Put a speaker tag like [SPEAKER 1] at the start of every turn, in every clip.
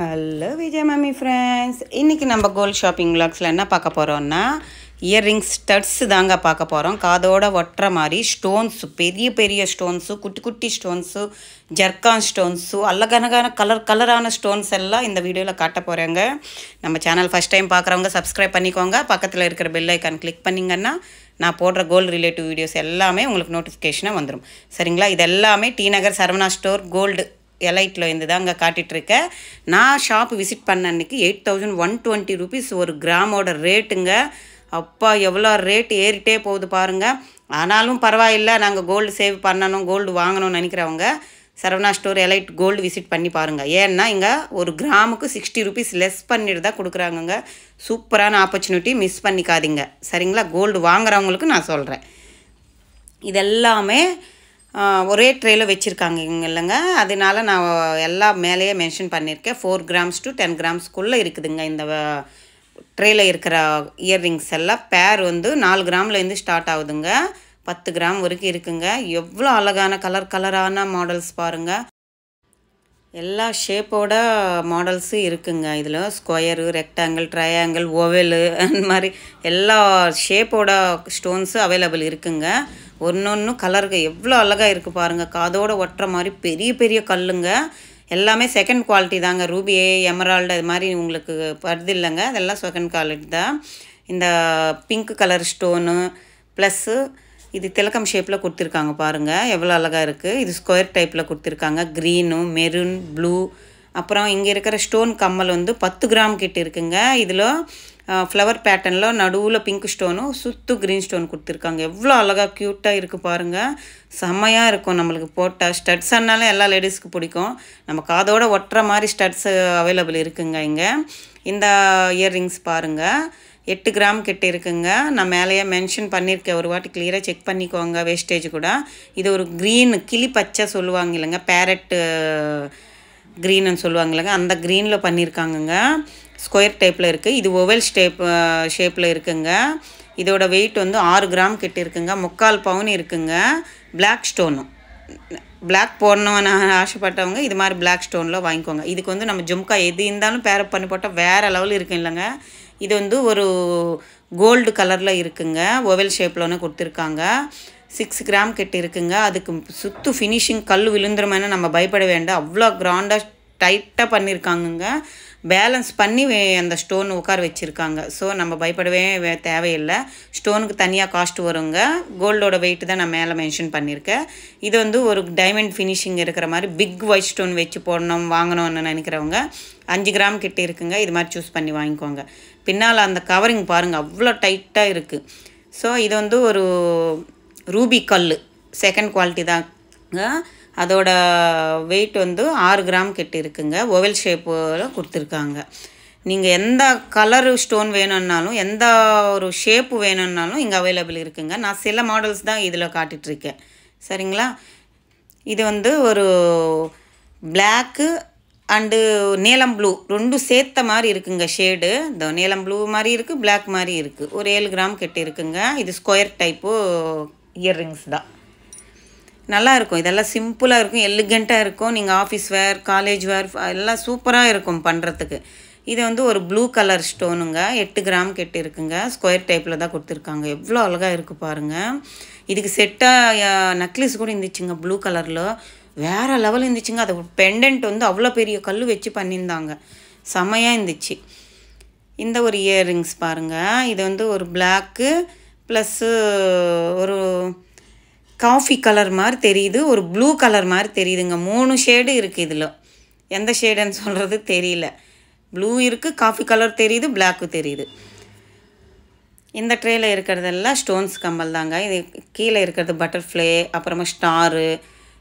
[SPEAKER 1] Hello Vijay mummy friends, இன்றைக்கி நம்ம gold shopping விலாக்ஸில் என்ன பார்க்க போகிறோன்னா இயர்ரிங்ஸ் ஸ்டட்ஸ் தாங்க பார்க்க போகிறோம். காதோட ஒட்டுற மாதிரி ஸ்டோன்ஸு, பெரிய பெரிய ஸ்டோன்ஸு, குட்டி குட்டி ஸ்டோன்ஸு, ஜர்கான் ஸ்டோன்ஸு, அழகழகான கலரான ஸ்டோன்ஸ் எல்லாம் இந்த வீடியோவில் காட்ட போகிறேங்க. நம்ம சேனல் ஃபஸ்ட் டைம் பார்க்குறவங்க சப்ஸ்கிரைப் பண்ணிக்கோங்க. பக்கத்தில் இருக்கிற பெல் ஐக்கான் கிளிக் பண்ணிங்கன்னா நான் போடுற கோல்டு ரிலேட்டிவ் வீடியோஸ் எல்லாமே உங்களுக்கு நோட்டிஃபிகேஷனாக வந்துடும். சரிங்களா? இது எல்லாமே டி நகர் சரவணா ஸ்டோர் கோல்டு எலைட்டில் இருந்து தான் அங்கே காட்டிகிட்ருக்கேன். நான் ஷாப் விசிட் பண்ண அன்றைக்கி 8120 rupees ஒரு கிராமோட ரேட்டுங்க. அப்பா எவ்வளோ ரேட் ஏறிட்டே போகுது பாருங்கள். ஆனாலும் பரவாயில்லை, நாங்கள் கோல்டு சேவ் பண்ணணும், கோல்டு வாங்கணும்னு நினைக்கிறவங்க Saravana store elite gold visit பண்ணி பாருங்கள். ஏன்னா இங்கே ஒரு கிராமுக்கு 60 rupees லெஸ் பண்ணிட்டு தான் கொடுக்குறாங்கங்க. சூப்பரான ஆப்பர்ச்சுனிட்டி, மிஸ் பண்ணிக்காதீங்க. சரிங்களா? கோல்டு வாங்குறவங்களுக்கு நான் சொல்கிறேன். இதெல்லாமே ஒரே ட்ரேயில் வச்சுருக்காங்க இங்கே இல்லைங்க. அதனால நான் எல்லாம் மேலேயே மென்ஷன் பண்ணியிருக்கேன். 4 grams to 10 grams இருக்குதுங்க இந்த ட்ரேயில் இருக்கிற இயர்ரிங்ஸ் எல்லாம். பேர் 4 gramலேருந்து ஸ்டார்ட் ஆகுதுங்க. 10 gram வரைக்கும் இருக்குங்க. எவ்வளோ அழகான கலரான மாடல்ஸ் பாருங்கள். எல்லா ஷேப்போட மாடல்ஸும் இருக்குங்க. இதில் ஸ்கொயரு, ரெக்டாங்கிள், ட்ரையாங்கிள், ஓவலு, அந்த மாதிரி எல்லா ஷேப்போட ஸ்டோன்ஸு அவைலபிள் இருக்குங்க. ஒன்று கலருக்கு எவ்வளோ அழகாக இருக்குது பாருங்கள். காதோட ஒட்டுற மாதிரி பெரிய பெரிய கல்லுங்க. எல்லாமே செகண்ட் குவாலிட்டி தாங்க. ரூபி, எமரால்டு அது மாதிரி உங்களுக்கு வருது இல்லைங்க. அதெல்லாம் செகண்ட் குவாலிட்டி தான். இந்த பிங்க் கலர் ஸ்டோனு ப்ளஸ்ஸு இது திலக்கம் ஷேப்பில் கொடுத்துருக்காங்க பாருங்கள். எவ்வளோ அழகாக இருக்குது. இது ஸ்கொயர் டைப்பில் கொடுத்துருக்காங்க. Green, maroon, blue. அப்புறம் இங்கே இருக்கிற ஸ்டோன் கம்மல் 10 gram கிட்ட இருக்குங்க. இதில் ஃப்ளவர் பேட்டர்னில் நடுவில் பிங்க் ஸ்டோனும் சுற்று க்ரீன் ஸ்டோன் கொடுத்துருக்காங்க. எவ்வளோ அழகாக க்யூட்டாக இருக்குது பாருங்கள். செம்மையாக இருக்கும் நம்மளுக்கு போட்டால். ஸ்டட்ஸ்னாலும் எல்லா லேடிஸ்க்கு பிடிக்கும். நம்ம காதோட ஒட்டுற மாதிரி ஸ்டட்ஸு அவைலபிள் இருக்குங்க இங்கே. இந்த இயர்ரிங்ஸ் பாருங்கள், 8 gram கிட்ட இருக்குங்க. நான் மேலேயே மென்ஷன் பண்ணியிருக்கேன், ஒரு வாட்டி கிளியராக செக் பண்ணிக்கோங்க. வேஸ்டேஜ் கூட இது ஒரு க்ரீன், கிளி பச்சை சொல்லுவாங்க இல்லைங்க, பேரட்டு க்ரீன்னு சொல்லுவாங்க இல்லைங்க, அந்த க்ரீனில் பண்ணியிருக்காங்கங்க. ஸ்கொயர் டைப்பில் இருக்குது. இது ஓவல் ஷேப்பில் இருக்குங்க. இதோட வெயிட் 6 gram கிட்ட இருக்குங்க. 3/4 pound இருக்குங்க. பிளாக் ஸ்டோனு, பிளாக் போடணும்னு ஆசைப்பட்டவங்க இது மாதிரி பிளாக் ஸ்டோனில் வாங்கிக்கோங்க. இதுக்கு நம்ம ஜும்கா எது இருந்தாலும் பேரப் பண்ணி போட்டால் வேறு லெவல் இருக்கும் இல்லைங்க. இது ஒரு கோல்டு கலரில் இருக்குங்க. ஓவல் ஷேப்பில் ஒன்று கொடுத்துருக்காங்க. 6 gram கிட்ட இருக்குங்க. அதுக்கு சுற்று ஃபினிஷிங் கல் விழுந்துருமேனு நம்ம பயப்பட வேண்டாம். அவ்வளோ கிராண்டாக டைட்டாக பண்ணியிருக்காங்கங்க. பேலன்ஸ் பண்ணி அந்த ஸ்டோன் உட்கார வச்சுருக்காங்க. ஸோ நம்ம பயப்படவே தேவையில்லை. ஸ்டோனுக்கு தனியாக காஸ்ட் வருங்க. கோல்டோட வெயிட் தான் நான் மேலே மென்ஷன் பண்ணியிருக்கேன். இது ஒரு டைமண்ட் ஃபினிஷிங் இருக்கிற மாதிரி பிக் ஒயிட் ஸ்டோன் வச்சு போடணும் வாங்கணும்னு நினைக்கிறவங்க 5 gram கிட்ட இருக்குங்க. இது மாதிரி சூஸ் பண்ணி வாங்கிக்கோங்க. பின்னால் அந்த கவரிங் பாருங்கள், அவ்வளோ டைட்டாக இருக்குது. ஸோ இது ஒரு ரூபி கல் செகண்ட் குவாலிட்டி தாங்க. அதோட வெயிட் 6 gram கிட்ட இருக்குங்க. ஓவல் ஷேப்பில் கொடுத்துருக்காங்க. நீங்கள் எந்த கலரு ஸ்டோன் வேணும்னாலும், எந்த ஒரு ஷேப்பு வேணும்னாலும் இங்கே அவைலபிள் இருக்குங்க. நான் சில மாடல்ஸ் தான் இதில் காட்டிகிட்ருக்கேன். சரிங்களா? இது ஒரு பிளாக்கு அண்டு நீலம் ப்ளூ ரெண்டும் சேர்த்த மாதிரி இருக்குங்க ஷேடு. இந்த நீலம் ப்ளூ மாதிரி இருக்குது, பிளாக் மாதிரி இருக்குது. ஒரு 7 gram கிட்ட இருக்குங்க. இது ஸ்கொயர் டைப்பு இயர்ரிங்ஸ் தான். நல்லா இருக்கும். இதெல்லாம் சிம்பிளாக இருக்கும், எலிகண்ட்டாக இருக்கும். நீங்கள் ஆஃபீஸ் வேர், காலேஜ் வேர் எல்லாம் சூப்பராக இருக்கும் பண்ணுறதுக்கு. இது ஒரு ப்ளூ கலர் ஸ்டோனுங்க. 8 gram கிட்ட இருக்குங்க. ஸ்கொயர் டைப்பில் தான் கொடுத்துருக்காங்க. எவ்வளோ அழகாக இருக்குது பாருங்கள். இதுக்கு செட்டாக நக்லிஸ் கூட இருந்துச்சுங்க, ப்ளூ கலரில். வேறு லெவல் இருந்துச்சுங்க. அது பெண்டன்ட் அவ்வளோ பெரிய கல் வச்சு பண்ணியிருந்தாங்க. செம்மையாக இருந்துச்சு. இந்த ஒரு இயர்ரிங்ஸ் பாருங்கள். இது ஒரு பிளாக்கு ப்ளஸ்ஸு ஒரு காஃபி கலர் மாதிரி தெரியுது, ஒரு ப்ளூ கலர் மாதிரி தெரியுதுங்க. 3 ஷேடு இருக்குது இதில். எந்த ஷேடுன்னு சொல்கிறது தெரியல. ப்ளூ இருக்குது, காஃபி கலர் தெரியுது, பிளாக்கு தெரியுது. இந்த ட்ரேயில் இருக்கிறதெல்லாம் ஸ்டோன்ஸ் கம்மல் தாங்க. இது கீழே இருக்கிறது பட்டர்ஃப்ளை, அப்புறமா ஸ்டாரு,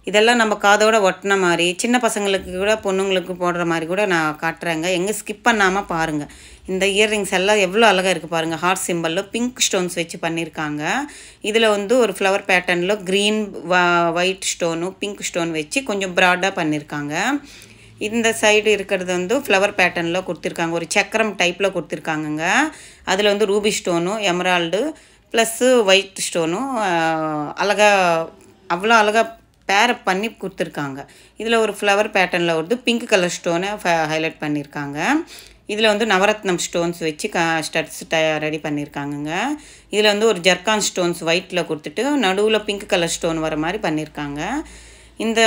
[SPEAKER 1] இதெல்லாம் நம்ம காதோட ஒட்டின மாதிரி சின்ன பசங்களுக்கு கூட பொண்ணுங்களுக்கு போடுற மாதிரி கூட நான் காட்டுறேங்க. எங்கே ஸ்கிப் பண்ணாமல் பாருங்கள். இந்த இயர்ரிங்ஸ் எல்லாம் எவ்வளோ அழகாக இருக்குது பாருங்கள். ஹார்ட் சிம்பிளில் பிங்க் ஸ்டோன்ஸ் வச்சு பண்ணியிருக்காங்க. இதில் ஒரு ஃப்ளவர் பேட்டர்னில் க்ரீன், ஒயிட் ஸ்டோனும் பிங்க் ஸ்டோன் வச்சு கொஞ்சம் ப்ராடாக பண்ணியிருக்காங்க. இந்த சைடு இருக்கிறது ஃப்ளவர் பேட்டர்னில் கொடுத்துருக்காங்க. ஒரு சக்கரம் டைப்பில் கொடுத்துருக்காங்கங்க. அதில் ரூபி ஸ்டோனும், எமரால்டு ப்ளஸ்ஸு ஒயிட் ஸ்டோனும் அழகாக, அவ்வளோ அழகாக பேரப் பண்ணி கொடுத்துருக்காங்க. இதில் ஒரு ஃப்ளவர் பேட்டர்னில் வருது, பிங்க் கலர் ஸ்டோனை ஹைலைட் பண்ணியிருக்காங்க. இதில் வந்து நவரத்னம் ஸ்டோன்ஸ் வச்சு ஸ்டட்ஸ் ரெடி பண்ணியிருக்காங்கங்க. இதில் வந்து ஒரு ஜர்கான் ஸ்டோன்ஸ் ஒயிட்டில் கொடுத்துட்டு நடுவில் பிங்க் கலர் ஸ்டோன் வர மாதிரி பண்ணியிருக்காங்க. இந்த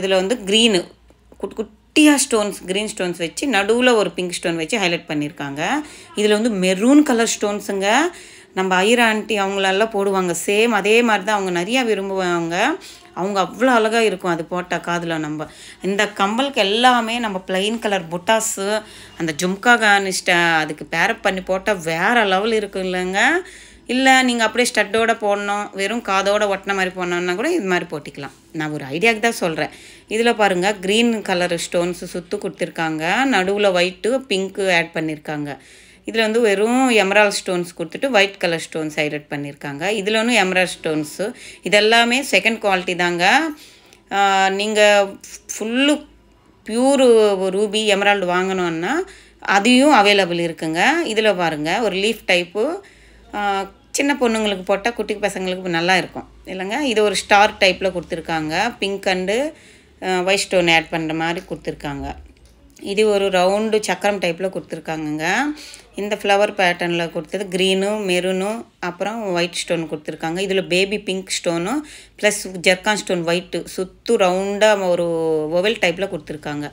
[SPEAKER 1] இதில் வந்து க்ரீனு குட்டியாக ஸ்டோன்ஸ், க்ரீன் ஸ்டோன்ஸ் வச்சு நடுவில் ஒரு பிங்க் ஸ்டோன் வச்சு ஹைலைட் பண்ணியிருக்காங்க. இதில் வந்து மெரூன் கலர் ஸ்டோன்ஸுங்க. நம்ம ஐயர் ஆண்டி அவங்களெல்லாம் போடுவாங்க, சேம் அதே மாதிரி தான் அவங்க நிறையா விரும்புவாங்க. அவங்க அவ்வளோ அழகாக இருக்கும் அது போட்டால் காதில். நம்ம இந்த கம்பலுக்கு எல்லாமே நம்ம ப்ளைன் கலர் புட்டாஸு, அந்த ஜும்கா கானிஸ்ட அதுக்கு பேரப் பண்ணி போட்டால் வேறு லெவல் இருக்கும் இல்லைங்க. இல்லை நீங்கள் அப்படியே ஸ்டட்டோடு போடணும், வெறும் காதோட ஒட்டின மாதிரி போடணுன்னா கூட இது மாதிரி போட்டிக்கலாம். நான் ஒரு ஐடியாவுக்கு தான் சொல்கிறேன். இதில் பாருங்கள், க்ரீன் கலர் ஸ்டோன்ஸு சுற்று கொடுத்துருக்காங்க, நடுவில் ஒயிட்டு பிங்க்கு ஆட் பண்ணியிருக்காங்க. இதில் வந்து வெறும் எமரால்ட் ஸ்டோன்ஸ் கொடுத்துட்டு ஒயிட் கலர் ஸ்டோன்ஸ் ஹைலைட் பண்ணியிருக்காங்க. இதில் ஒன்றும் எமரால்ட் ஸ்டோன்ஸு, இதெல்லாமே செகண்ட் குவாலிட்டி தாங்க. நீங்கள் ஃபுல்லு பியூரு ரூபி எமரால்டு வாங்கணுன்னா அதையும் அவைலபிள் இருக்குங்க. இதில் பாருங்கள், ஒரு லீஃப் டைப்பு சின்ன பொண்ணுங்களுக்கு போட்டால் குட்டி பசங்களுக்கு நல்லா இருக்கும் இல்லைங்க. இது ஒரு ஸ்டார் டைப்பில் கொடுத்துருக்காங்க, pink and white stone add பண்ணுற மாதிரி கொடுத்துருக்காங்க. இது ஒரு ரவுண்டு சக்கரம் டைப்பில் கொடுத்துருக்காங்கங்க. இந்த ஃப்ளவர் பேட்டர்னில் கொடுத்தது க்ரீனும் மெரூனும் அப்புறம் ஒயிட் ஸ்டோன் கொடுத்துருக்காங்க. இதில் பேபி பிங்க் ஸ்டோனும் ப்ளஸ் ஜர்கான் ஸ்டோன் ஒயிட்டு சுற்று ரவுண்டாக ஒரு ஒவல் டைப்பில் கொடுத்துருக்காங்க.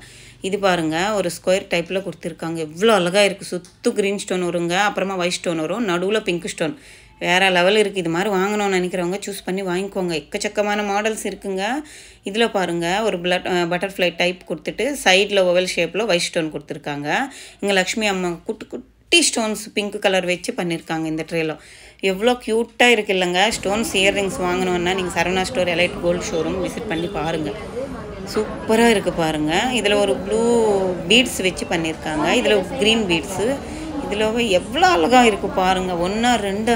[SPEAKER 1] இது பாருங்கள், ஒரு ஸ்கொயர் டைப்பில் கொடுத்துருக்காங்க. எவ்வளோ அழகாக இருக்குது. சுற்று க்ரீன் ஸ்டோன் வருங்க, அப்புறமா ஒயிட் ஸ்டோன் வரும், நடுவில் பிங்க் ஸ்டோன். வேறு லெவல் இருக்குது. இது மாதிரி வாங்கணும்னு நினைக்கிறவங்க சூஸ் பண்ணி வாங்கிக்கோங்க. எக்கச்சக்கமான மாடல்ஸ் இருக்குங்க. இதில் பாருங்கள், ஒரு பட்டர்ஃப்ளை டைப் கொடுத்துட்டு சைடில் ஓவல் ஷேப்பில் ஒயிட் ஸ்டோன் கொடுத்துருக்காங்க. இங்கே லக்ஷ்மி அம்மா குட்டி ஸ்டோன்ஸ் பிங்க் கலர் வச்சு பண்ணியிருக்காங்க இந்த ட்ரேல. எவ்வளோ க்யூட்டாக இருக்குது இல்லைங்க. ஸ்டோன்ஸ் இயர்ரிங்ஸ் வாங்கணுன்னா நீங்கள் Saravana store elite gold showroom visit பண்ணி பாருங்கள். சூப்பராக இருக்குது பாருங்கள். இதில் ஒரு ப்ளூ பீட்ஸ் வச்சு பண்ணியிருக்காங்க, இதில் க்ரீன் பீட்ஸு. இதில் எவ்வளோ அழகாக இருக்குது பாருங்கள். 1 2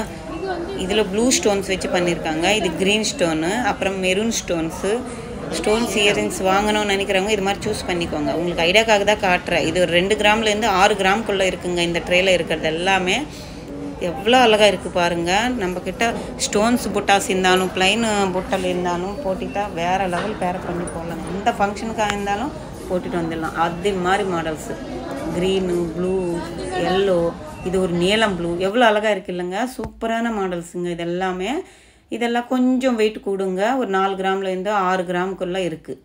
[SPEAKER 1] இதில் ப்ளூ ஸ்டோன்ஸ் வச்சு பண்ணியிருக்காங்க. இது க்ரீன் ஸ்டோனு, அப்புறம் மெரூன் ஸ்டோன்ஸு. ஸ்டோன்ஸ் இயரிங்ஸ் வாங்கணும்னு நினைக்கிறவங்க இது மாதிரி சூஸ் பண்ணிக்கோங்க. உங்களுக்கு ஐடியாக்காக தான் காட்டுறேன். இது ஒரு 2 கிராம்லேருந்து 6 கிராம்குள்ளே இருக்குங்க இந்த ட்ரேயில் இருக்கிறது எல்லாமே. எவ்வளோ அழகாக இருக்குது பாருங்கள். நம்மக்கிட்ட ஸ்டோன்ஸ் புட்டாஸ் இருந்தாலும் ப்ளைன் புட்டல் இருந்தாலும் போட்டுட்டா வேறு லெவல் பேரப் பண்ணி போடலாம். எந்த ஃபங்க்ஷனுக்காக இருந்தாலும் போட்டுட்டு வந்துடலாம். அது மாதிரி மாடல்ஸு க்ரீனு, ப்ளூ, எல்லோ, இது ஒரு நீலம் ப்ளூ, எவ்வளோ அழகாக இருக்குது இல்லைங்க. சூப்பரான மாடல்ஸுங்க இது எல்லாமே. இதெல்லாம் கொஞ்சம் வெயிட் கூடுங்க, ஒரு 4 கிராம்லேருந்து 6 கிராமுக்குள்ளே இருக்குது.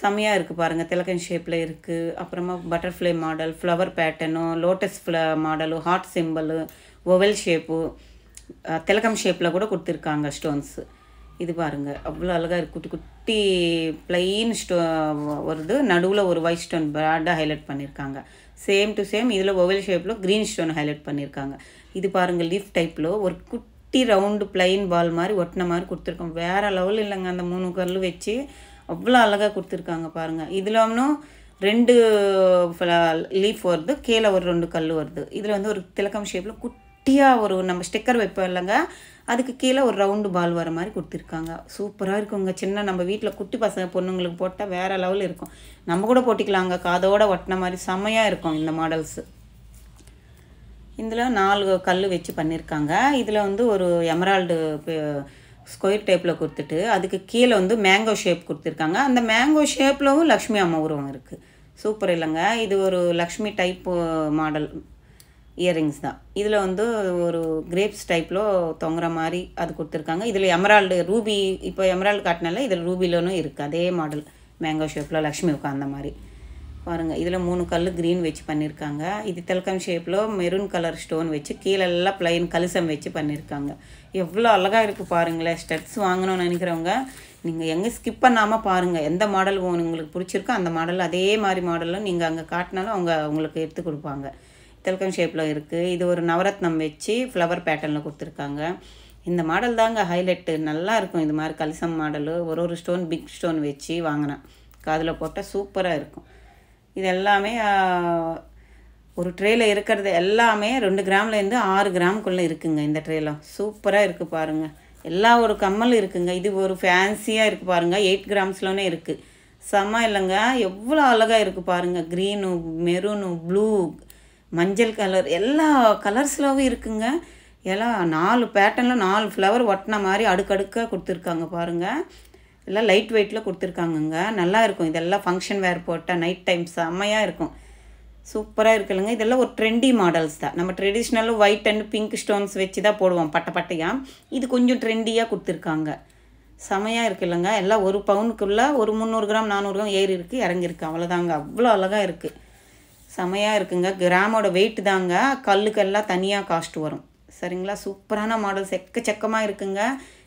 [SPEAKER 1] செம்மையாக இருக்குது பாருங்கள். திலகன் ஷேப்பில் இருக்குது, அப்புறமா butterfly model, flower pattern, lotus model, heart simple, oval shape, திலகம் ஷேப்பில் கூட கொடுத்துருக்காங்க ஸ்டோன்ஸு. இது பாருங்கள், அவ்வளோ அழகாக இருக்குது. குட்டி குட்டி ப்ளைன் வருது, நடுவில் ஒரு ஒயிட் ஸ்டோன் ப்ராடாக ஹைலைட் பண்ணியிருக்காங்க. சேம் டு சேம் இதில் ஒவல் ஷேப்பில் க்ரீன் ஸ்டோன் ஹைலைட் பண்ணியிருக்காங்க. இது பாருங்கள், லீஃப் டைப்பில் ஒரு குட்டி ரவுண்டு ப்ளைன் பால் மாதிரி ஒட்டின மாதிரி கொடுத்துருக்கோம். வேறு லெவல் இல்லைங்க. அந்த 3 கல் வச்சு அவ்வளோ அழகாக கொடுத்துருக்காங்க பாருங்கள். இதில் இன்னும் 2 லீஃப் வருது, கீழே ஒரு 2 கல் வருது. இதில் வந்து ஒரு திலகம் ஷேப்பில் குட்டியாக ஒரு நம்ம ஸ்டிக்கர் வைப்போம் இல்லைங்க, அதுக்கு கீழே ஒரு ரவுண்டு பால் வர மாதிரி கொடுத்துருக்காங்க. சூப்பராக இருக்குங்க. சின்ன நம்ம வீட்டில் குட்டி பசங்க பொண்ணுங்களுக்கு போட்டால் வேறு லெவல் இருக்கும். நம்ம கூட போட்டிக்கலாங்க, காதோட ஒட்டின மாதிரி செம்மையாக இருக்கும் இந்த மாடல்ஸு. இதில் 4 கல் வச்சு பண்ணியிருக்காங்க. இதில் வந்து ஒரு எமரால்டு ஸ்கொயர் டைப்பில் கொடுத்துட்டு அதுக்கு கீழே வந்து மேங்கோ ஷேப் கொடுத்துருக்காங்க. அந்த மேங்கோ ஷேப்லவும் லக்ஷ்மி அம்மா உருவம் இருக்குது. சூப்பர் இல்லைங்க. இது ஒரு லக்ஷ்மி டைப்பு மாடல் இயரிங்ஸ் தான். இதில் வந்து ஒரு கிரேப்ஸ் டைப்பில் தொங்குற மாதிரி அது கொடுத்துருக்காங்க. இதில் எமரால்டு ரூபி, இப்போ எமரால்டு காட்டினால இதில் ரூபிலனும் இருக்குது அதே மாடல், மேங்கோ ஷேப்பில் லக்ஷ்மி உட்காந்த மாதிரி பாருங்கள். இதில் 3 கல் க்ரீன் வச்சு பண்ணியிருக்காங்க. இது திலகம் ஷேப்பில் மெரூன் கலர் ஸ்டோன் வச்சு கீழெல்லாம் ப்ளைன் கலிசம் வச்சு பண்ணியிருக்காங்க. எவ்வளோ அழகாக இருக்குது பாருங்களேன். ஸ்டெட்ஸ் வாங்கணும்னு நினைக்கிறவங்க நீங்கள் எங்கே ஸ்கிப் பண்ணாமல் பாருங்கள். எந்த மாடல் உங்களுக்கு பிடிச்சிருக்கோ அந்த மாடல், அதே மாதிரி மாடலில் நீங்கள் அங்கே காட்டினாலும் அவங்க உங்களுக்கு எடுத்து கொடுப்பாங்க. திலகம் ஷேப்பில் இருக்குது. இது ஒரு நவரத்னம் வச்சு ஃப்ளவர் பேட்டர்னில் கொடுத்துருக்காங்க. இந்த மாடல் தாங்க ஹைலைட்டு. நல்லா இருக்கும் இது மாதிரி கலிசம் மாடலு. ஒரு ஸ்டோன் பிக் ஸ்டோன் வச்சு வாங்கினேன், காதில் போட்டால் சூப்பராக இருக்கும். இது எல்லாமே ஒரு ட்ரேயில் இருக்கிறது எல்லாமே 2 கிராம்லேருந்து 6 கிராமுக்குள்ளே இருக்குங்க இந்த ட்ரேல. சூப்பராக இருக்குது பாருங்கள். எல்லா ஒரு கம்மல் இருக்குங்க. இது ஒரு ஃபேன்சியாக இருக்குது பாருங்கள். 8 கிராம்ஸ்லனே இருக்குது. செம்ம இல்லைங்க. எவ்வளோ அழகாக இருக்குது பாருங்கள். க்ரீனு, மெரூனு, ப்ளூ, மஞ்சள் கலர், எல்லா கலர்ஸ்லாவும் இருக்குங்க. எல்லாம் 4 பேட்டர்னில் 4 ஃப்ளவர் ஒட்டின மாதிரி அடுக்கடுக்காக கொடுத்துருக்காங்க பாருங்கள். எல்லாம் லைட் வெயிட்டில் கொடுத்துருக்காங்கங்க. நல்லா இருக்கும். இதெல்லாம் ஃபங்க்ஷன் வேர் போட்டால் நைட் டைம் செம்மையாக இருக்கும். சூப்பராக இருக்குல்லங்க. இதெல்லாம் ஒரு ட்ரெண்டி மாடல்ஸ் தான். நம்ம ட்ரெடிஷ்னலும் ஒயிட் அண்ட் பிங்க் ஸ்டோன்ஸ் வச்சு தான் போடுவோம் பட்டையாக. இது கொஞ்சம் ட்ரெண்டியாக கொடுத்துருக்காங்க. செமையாக இருக்குல்லங்க. எல்லாம் ஒரு பவுனுக்குள்ளே ஒரு 300 கிராம் 400 கிராம் ஏறி இருக்குது இறங்கியிருக்கு. அவ்வளோதாங்க. அவ்வளோ அழகாக இருக்குது. செமையாக இருக்குங்க. கிராமோட வெயிட் தாங்க. கல்லுக்கெல்லாம் தனியாக காஸ்ட் வரும். சரிங்களா? சூப்பரான மாடல்ஸ் எக்கச்சக்கமாக இருக்குங்க.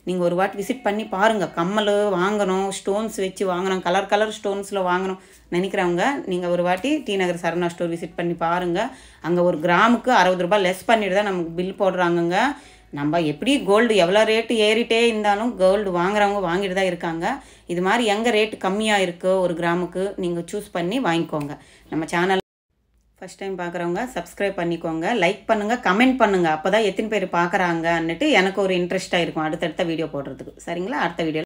[SPEAKER 1] நீங்கள் ஒரு வாட்டி விசிட் பண்ணி பாருங்கள். கம்மல் வாங்கணும், ஸ்டோன்ஸ் வச்சு வாங்கணும், கலர் ஸ்டோன்ஸில் வாங்கணும் நினைக்கிறவங்க நீங்கள் ஒரு வாட்டி டி நகர் சரவணா ஸ்டோர் விசிட் பண்ணி பாருங்கள். அங்கே ஒரு கிராமுக்கு 60 ரூபாய் லெஸ் பண்ணிட்டு தான் நமக்கு பில் போடுறாங்கங்க. நம்ம எப்படி கோல்டு எவ்வளோ ரேட்டு ஏறிட்டே இருந்தாலும் கோல்டு வாங்குறவங்க வாங்கிட்டு தான் இருக்காங்க. இது மாதிரி எங்கே ரேட்டு கம்மியாக இருக்கோ ஒரு கிராமுக்கு நீங்கள் சூஸ் பண்ணி வாங்கிக்கோங்க. நம்ம சேனல் ஃபஸ்ட் டைம் பார்க்குறவங்க சப்ஸ்கிரைப் பண்ணிக்கோங்க, லைக் பண்ணுங்கள், கமெண்ட் பண்ணுங்கள். அப்போ தான் எத்தனை பேர் பார்க்குறாங்கன்னுட்டு எனக்கு ஒரு இன்ட்ரெஸ்ட்டாக இருக்கும் அடுத்தடுத்த வீடியோ போடுறதுக்கு. சரிங்களா? அடுத்த வீடியோ